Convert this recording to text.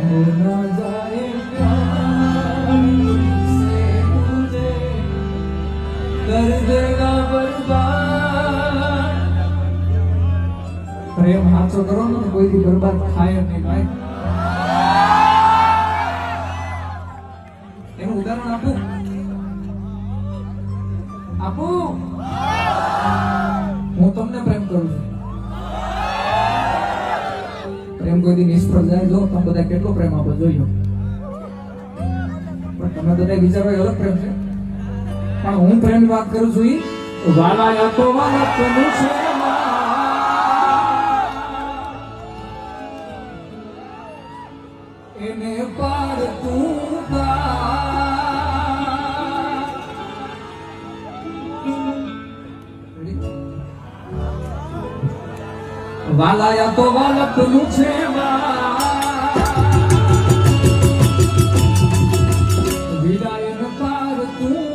हो ना जाए प्यार से मुझे कर देगा बर्बाद। प्रेम हाथो करो ने कोई दी बर्बाद થાય નહીં ભાઈ। એનું ઉદાહરણ આપું હું તમને પ્રેમ કરું છું। પ્રેમ કોઈ દી નિષ્ફળ જાય જો તમે બધા કેટલો પ્રેમ આપો જોયો, પણ તમે બધા વિચારો અલગ પ્રેમ છે। પણ હું પ્રેમની વાત કરું છું ઈ વાલા યા તો વાલા તનું છે એને પાર તું વાલા યા તો વાલા તનું છે વિદાય ન પાર તું